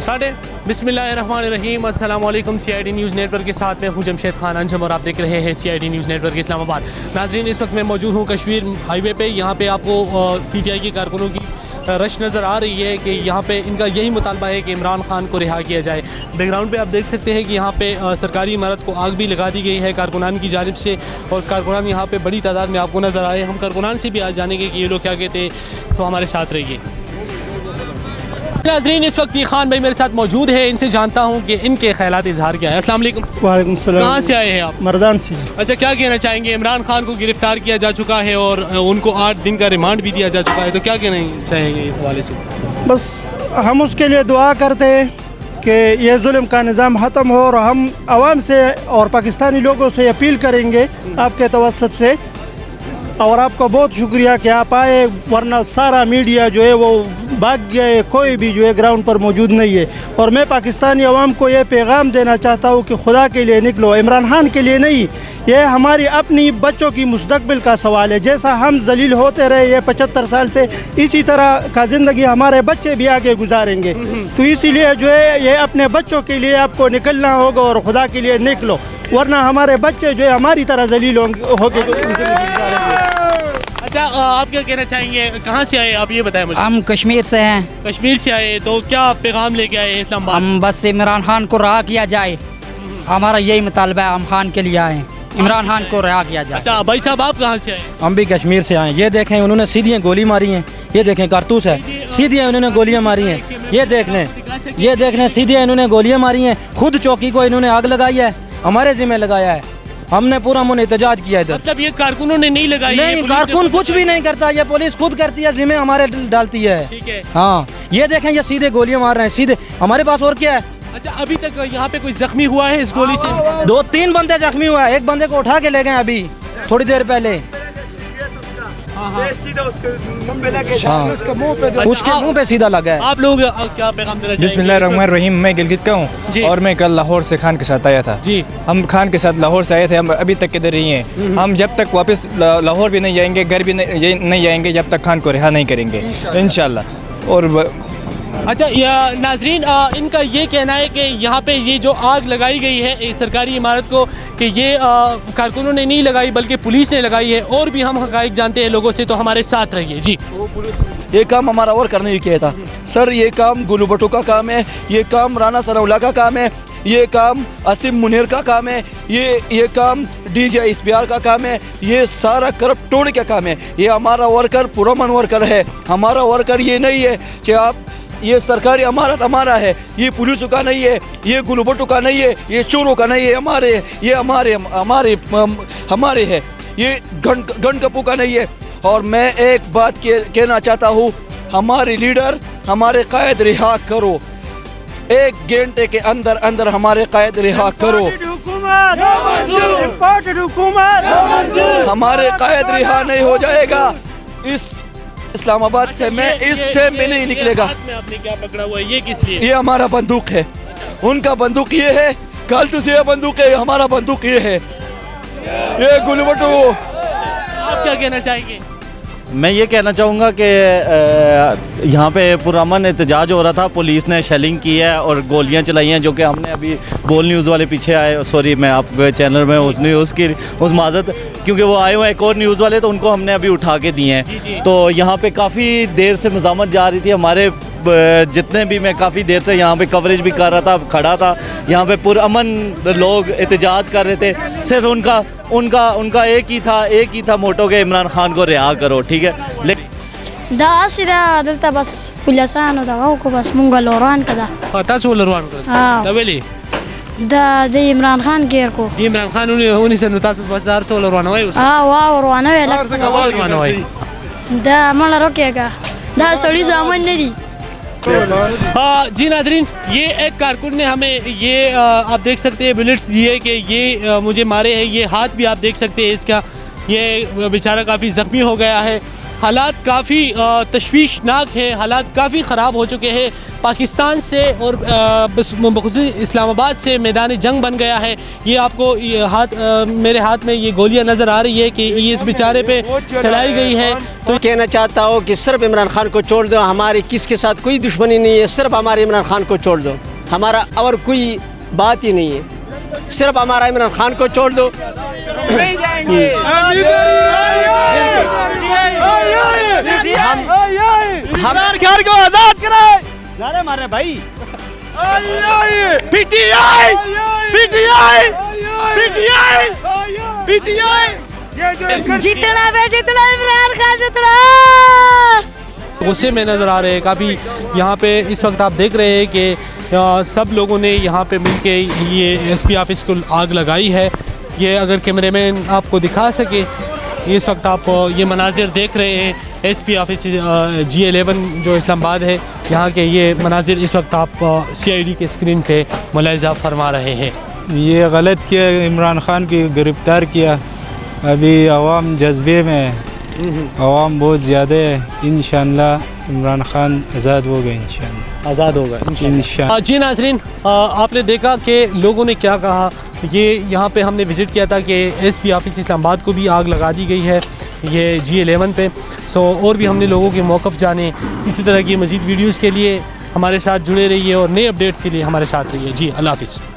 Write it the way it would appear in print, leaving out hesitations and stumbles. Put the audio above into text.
Start है। बिस्मिल्लाहिर्रहमानिर्रहीम, अस्सलाम वालेकुम। CID न्यूज़ नेटवर्क के साथ मैं हूं जमशेद खान अंजम और आप देख रहे हैं CID न्यूज़ नेटवर्क इस्लामाबाद। नाज़रीन, इस वक्त मैं मौजूद हूं कश्मीर हाईवे पे। यहाँ पे आपको PTI के कारकुनों की रश नज़र आ रही है कि यहाँ पे इनका यही मुतालबा है कि इमरान खान को रिहा किया जाए। बैकग्राउंड पे आप देख सकते हैं कि यहाँ पे सरकारी इमारत को आग भी लगा दी गई है कारकुनान की जानिब से, और कारकुनान यहाँ पे बड़ी तादाद में आपको नज़र आए। हम कारकुनान से भी आज जानेंगे कि ये लोग क्या कहते हैं, तो हमारे साथ रहिए। नाज़रीन, इस वक्त ये खान भाई मेरे साथ मौजूद है, इनसे जानता हूँ कि इनके ख्यालात इजहार क्या है। अस्सलाम वालेकुम। वालेकुम सलाम। कहाँ से आए हैं आप? मर्दान से। अच्छा, क्या कहना चाहेंगे? इमरान खान को गिरफ्तार किया जा चुका है और उनको 8 दिन का रिमांड भी दिया जा चुका है, तो क्या कहना चाहेंगे इस हवाले से? बस हम उसके लिए दुआ करते हैं कि ये जुल्म का निज़ाम ख़त्म हो, और हम आवाम से और पाकिस्तानी लोगों से अपील करेंगे आपके तवस्सुत से, और आपका बहुत शुक्रिया कि आप आए, वरना सारा मीडिया जो है वो भाग गया है, कोई भी जो है ग्राउंड पर मौजूद नहीं है। और मैं पाकिस्तानी अवाम को ये पैगाम देना चाहता हूँ कि खुदा के लिए निकलो, इमरान खान के लिए नहीं। ये हमारी अपनी बच्चों की मुस्तकबिल का सवाल है। जैसा हम जलील होते रहे ये 75 साल से, इसी तरह का ज़िंदगी हमारे बच्चे भी आगे गुजारेंगे। तो इसीलिए जो है ये अपने बच्चों के लिए आपको निकलना होगा, और खुदा के लिए निकलो, वरना हमारे बच्चे जो है हमारी तरह जलील होंगे। अच्छा, आप क्या कहना चाहेंगे? कहाँ से आए आप, ये बताएं मुझे। हम कश्मीर से हैं। कश्मीर से आए, तो क्या पैगाम लेके आए इस्लामाबाद? हम बस इमरान खान को रिहा किया जाए, हमारा यही मुतालबा है। हम खान के लिए आए हैं, इमरान खान को रिहा किया जाए। अच्छा भाई साहब, आप कहाँ से आए? हम भी कश्मीर से आए। ये देखें, उन्होंने सीधी गोली मारी है, ये देखें कारतूस है, सीधी उन्होंने गोलियां मारी हैं। ये देख लें, ये देख लें, सीधी इन्होंने गोलियां मारी हैं। खुद चौकी को इन्होंने आग लगाई है, हमारे जिम्मे लगाया है। हमने पूरा मुन एहतजाज किया इधर। मतलब ये कारकुनों ने नहीं लगाई? नहीं, कारकुन कुछ भी नहीं करता, ये पुलिस खुद करती है, जिम्मे हमारे डालती है। ठीक है। हाँ, ये देखें, ये सीधे गोलियां मार रहे हैं सीधे हमारे पास, और क्या है? अच्छा, अभी तक यहाँ पे कोई जख्मी हुआ है इस गोली से? 2-3 बंदे जख्मी हुआ है, एक बंदे को उठा के ले गए अभी थोड़ी देर पहले। उसके मुंह पे सीधा लगा है। आप लोग क्या पैगाम देना चाहेंगे? बिस्मिल्लाहिर्रहमानिर्रहीम, मैं गिलगित का हूँ और मैं कल लाहौर से खान के साथ आया था जी। हम खान के साथ लाहौर से आए थे, हम अभी तक किधर ही हैं। हम जब तक वापस लाहौर भी नहीं जाएंगे, घर भी नहीं आएंगे, जब तक खान को रिहा नहीं करेंगे इंशाल्लाह। और अच्छा नाजरीन, इनका ये कहना है कि यहाँ पे ये जो आग लगाई गई है एक सरकारी इमारत को, कि ये कारकुनों ने नहीं लगाई बल्कि पुलिस ने लगाई है। और भी हम हक़ाइक़ जानते हैं लोगों से, तो हमारे साथ रहिए जी। ये काम हमारा और करने ही किया था सर। ये काम गुलू भट्टो का काम है, ये काम राना सनाउल्लाह का काम है, ये काम असीम मुनीर का काम है, ये काम DJ इस्बियार का काम है, ये सारा करप्ट टोने का काम है। ये हमारा वर्कर पुरअमन वर्कर है। हमारा वर्कर ये नहीं है कि आप, ये सरकारी इमारत हमारा है, ये पुलिस का नहीं है, ये गुलू भट्टो का नहीं है, ये चोरों का नहीं है, हमारे, ये हमारे है, ये गन कपू का नहीं है। और मैं एक बात कहना चाहता हूँ, हमारे लीडर, हमारे कायद रिहा करो, 1 घंटे के अंदर अंदर हमारे कायद रिहा करो। हमारे कायद रिहा नहीं हो जाएगा इस इस्लामाबाद से, मैं इस टाइम में नहीं निकलेगा। आपने क्या पकड़ा हुआ है, ये किस लिए? ये हमारा बंदूक है, उनका बंदूक ये है, कालतू से बंदूक है, हमारा बंदूक ये है, ये गुलू भट्टो। आप क्या कहना चाहेंगे? मैं ये कहना चाहूँगा कि यहाँ पे पुरअमन एहतजाज हो रहा था, पुलिस ने शेलिंग की है और गोलियाँ चलाई हैं, जो कि हमने अभी बोल न्यूज़ वाले पीछे आए, सॉरी मैं आपके चैनल में उस न्यूज़ की उस माजत, क्योंकि वो आए हुए एक और न्यूज़ वाले, तो उनको हमने अभी उठा के दिए हैं। तो यहाँ पे काफ़ी देर से मज़ामत जा रही थी, हमारे जितने भी, मैं काफ़ी देर से यहाँ पे कवरेज भी कर रहा था, खड़ा था यहाँ पे, पुरअमन लोग एहतजाज कर रहे थे। सिर्फ उनका एक ही था मोटो के इमरान खान को रिहा करो, ठीक है। लेकिन दल्ता बस पुलिसान को बस मुंगा लोरान कदा पता सो लोरान का हाँ तबेली द इमरान खान केर को इमरान खान उन्हीं से नुतास बस दार सो लोरान हुआ उस हाँ वाह रोना है लक्स लोरान हुआ द मला रोकेगा द सड़ी सामान नहीं दी। जी नादरीन, ये एक कारकुन ने हमें ये आप देख सकते हैं बुलेट्स दिए कि ये मुझे मारे हैं। ये हाथ भी आप देख सकते हैं इसका, ये बेचारा काफ़ी ज़ख्मी हो गया है। हालात काफ़ी तशवीशनाक हैं, हालात काफ़ी ख़राब हो चुके हैं। पाकिस्तान से और बख़ुसूस इस्लामाबाद से मैदान जंग बन गया है। ये आपको मेरे हाथ में ये गोलियां नज़र आ रही है कि ये इस बेचारे पे चलाई गई है। तो कहना चाहता हूँ कि सिर्फ इमरान खान को छोड़ दो, हमारी किसके साथ कोई दुश्मनी नहीं है, सिर्फ हमारे इमरान खान को छोड़ दो, हमारा और कोई बात ही नहीं है, सिर्फ हमारा इमरान खान को छोड़ दो। हम खान को आजाद कराए, नारे मारे भाई। पीटीआई पीटीआई पीटीआई पीटीआई जितना बे जितना इमरान खान जितना गुस्से में नज़र आ रहे हैं काफ़ी। यहाँ पे इस वक्त आप देख रहे हैं कि सब लोगों ने यहाँ पे मिलके ये एसपी ऑफिस को आग लगाई है। ये अगर कैमरामैन आपको दिखा सके, इस वक्त आप ये मनाजिर देख रहे हैं एसपी ऑफिस G11 जो इस्लामाबाद है, यहाँ के ये मनाजिर इस वक्त आप CID के स्क्रीन पे मुलाहिज़ा फरमा रहे हैं। ये गलत किया, इमरान खान की गिरफ़्तार किया। अभी अवाम जज्बे में है, अवाम बहुत ज़्यादा है। इंशाअल्लाह इमरान खान आज़ाद हो गए, इंशाअल्लाह आज़ाद होगा इंशाअल्लाह। जी नाज़रीन, आपने देखा कि लोगों ने क्या कहा। ये यहाँ पे हमने विज़िट किया था कि एसपी ऑफिस इस्लामाबाद को भी आग लगा दी गई है ये G11 पे। और भी हमने लोगों के मौक़िफ़ जाने। इसी तरह की मज़ीद वीडियोज़ के लिए हमारे साथ जुड़े रहिए और नए अपडेट्स के लिए हमारे साथ रहिए। जी, अल्लाह हाफ़िज़।